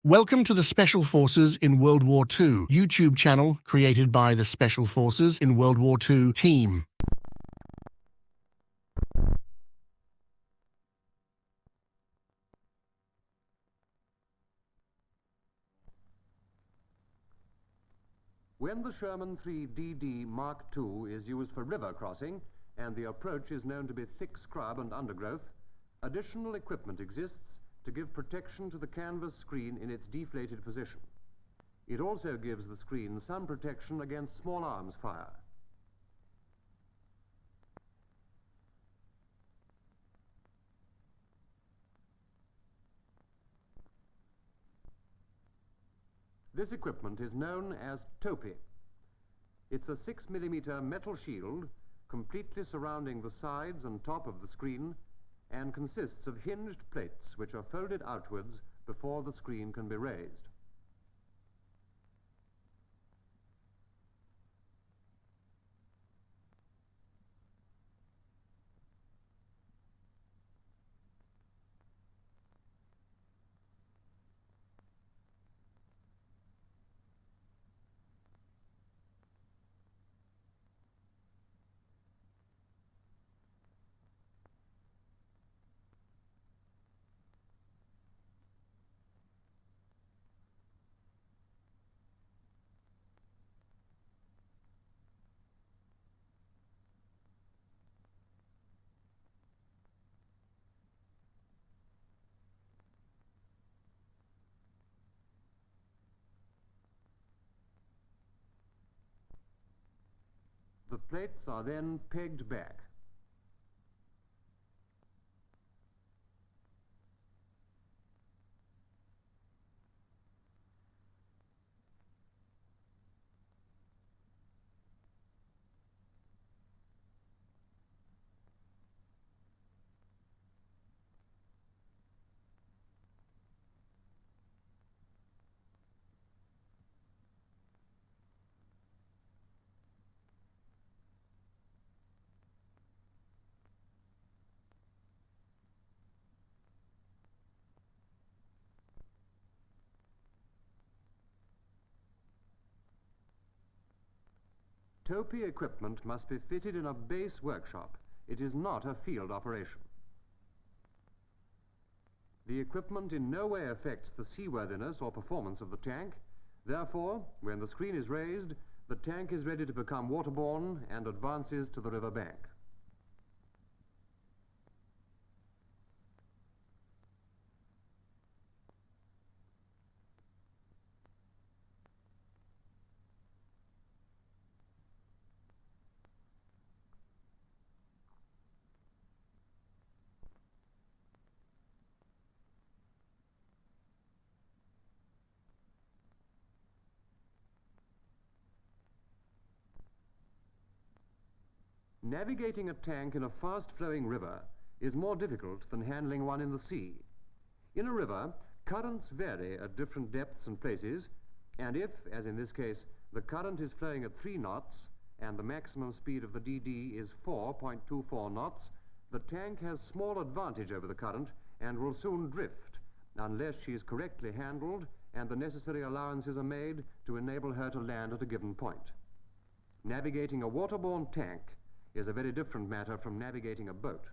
Welcome to the Special Forces in World War II YouTube channel created by the Special Forces in World War II team. When the Sherman 3DD Mark II is used for river crossing and the approach is known to be thick scrub and undergrowth, additional equipment exists to give protection to the canvas screen in its deflated position. It also gives the screen some protection against small arms fire. This equipment is known as topi. It's a 6mm metal shield completely surrounding the sides and top of the screen and consists of hinged plates which are folded outwards before the screen can be raised. The plates are then pegged back. Topi equipment must be fitted in a base workshop. It is not a field operation. The equipment in no way affects the seaworthiness or performance of the tank. Therefore, when the screen is raised, the tank is ready to become waterborne and advances to the river bank. Navigating a tank in a fast-flowing river is more difficult than handling one in the sea. In a river, currents vary at different depths and places, and if, as in this case, the current is flowing at 3 knots and the maximum speed of the DD is 4.24 knots, the tank has small advantage over the current and will soon drift unless she is correctly handled and the necessary allowances are made to enable her to land at a given point. Navigating a waterborne tank is a very different matter from navigating a boat.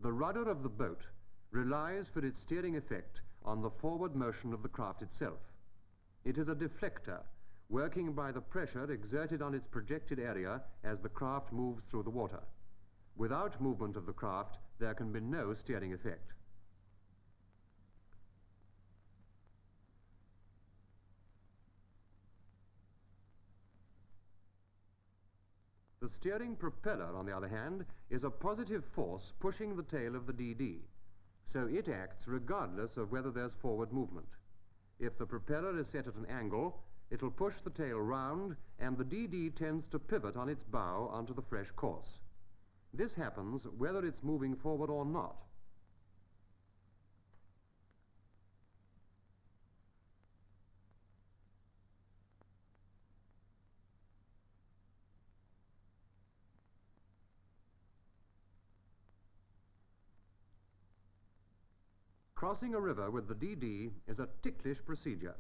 The rudder of the boat relies for its steering effect on the forward motion of the craft itself. It is a deflector, working by the pressure exerted on its projected area as the craft moves through the water. Without movement of the craft, there can be no steering effect. The steering propeller, on the other hand, is a positive force pushing the tail of the DD, so it acts regardless of whether there's forward movement. If the propeller is set at an angle, it'll push the tail round and the DD tends to pivot on its bow onto the fresh course. This happens whether it's moving forward or not. Crossing a river with the DD is a ticklish procedure.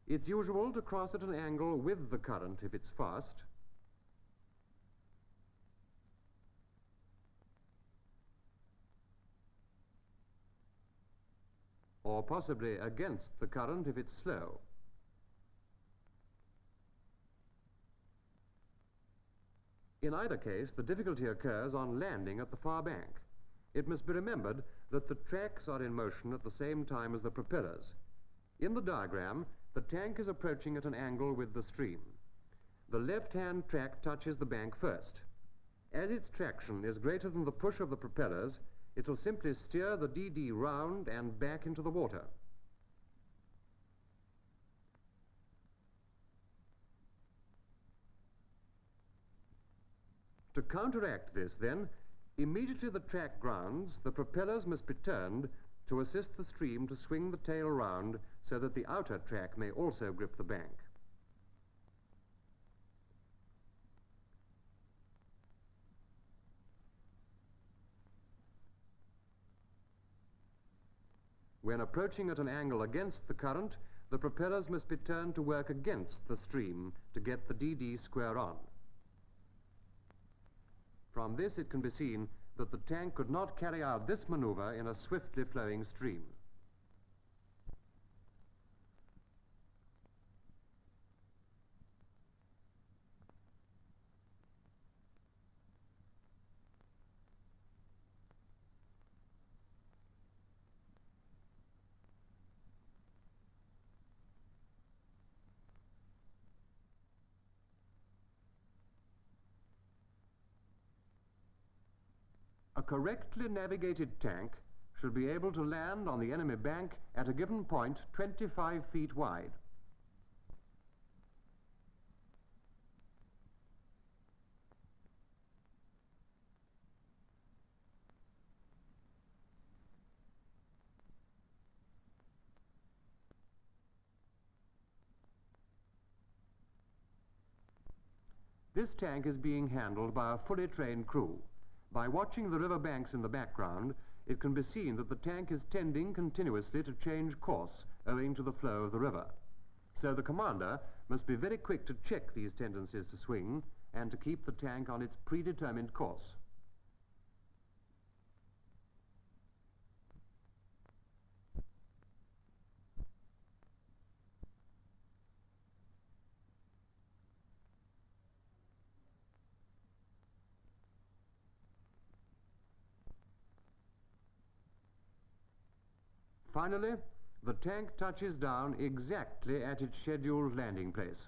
It's usual to cross at an angle with the current if it's fast, or possibly against the current if it's slow. In either case, the difficulty occurs on landing at the far bank. It must be remembered that the tracks are in motion at the same time as the propellers. In the diagram, the tank is approaching at an angle with the stream. The left-hand track touches the bank first. As its traction is greater than the push of the propellers, it will simply steer the DD round and back into the water. To counteract this, then, immediately the track grounds, the propellers must be turned to assist the stream to swing the tail round so that the outer track may also grip the bank. When approaching at an angle against the current, the propellers must be turned to work against the stream to get the DD square on. From this it can be seen that the tank could not carry out this maneuver in a swiftly flowing stream. A correctly navigated tank should be able to land on the enemy bank at a given point 25 feet wide. This tank is being handled by a fully trained crew. By watching the river banks in the background, it can be seen that the tank is tending continuously to change course owing to the flow of the river. So the commander must be very quick to check these tendencies to swing and to keep the tank on its predetermined course. Finally, the tank touches down exactly at its scheduled landing place.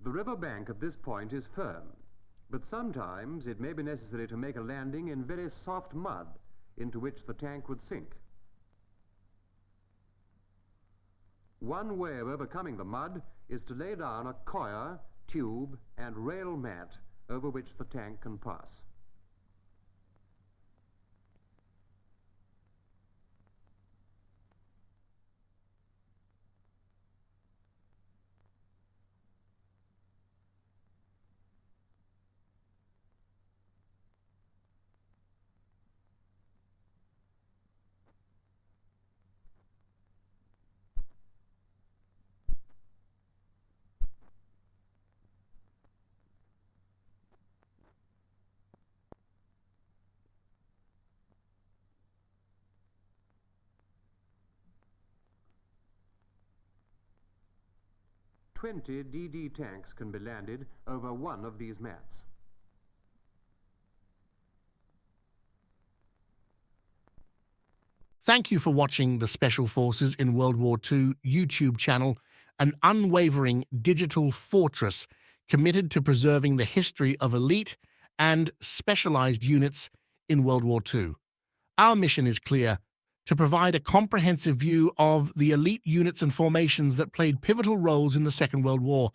The river bank at this point is firm, but sometimes it may be necessary to make a landing in very soft mud into which the tank would sink. One way of overcoming the mud is to lay down a coir, tube, and rail mat over which the tank can pass. "20 DD tanks can be landed over one of these mats. Thank you for watching the Special Forces in World War II YouTube channel, an unwavering digital fortress committed to preserving the history of elite and specialized units in World War II. Our mission is clear: to provide a comprehensive view of the elite units and formations that played pivotal roles in the Second World War.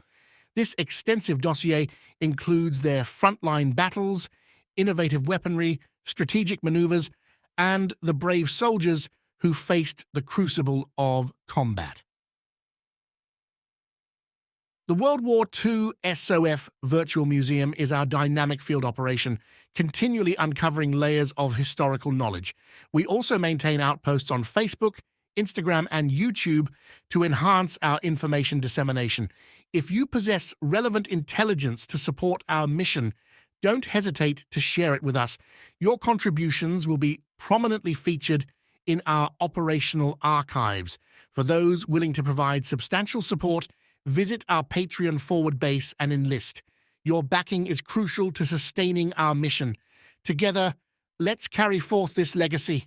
This extensive dossier includes their frontline battles, innovative weaponry, strategic maneuvers, and the brave soldiers who faced the crucible of combat. The World War II SOF Virtual Museum is our dynamic field operation, continually uncovering layers of historical knowledge. We also maintain outposts on Facebook, Instagram, and YouTube to enhance our information dissemination. If you possess relevant intelligence to support our mission, don't hesitate to share it with us. Your contributions will be prominently featured in our operational archives. For those willing to provide substantial support, visit our Patreon forward base and enlist. Your backing is crucial to sustaining our mission. Together, let's carry forth this legacy.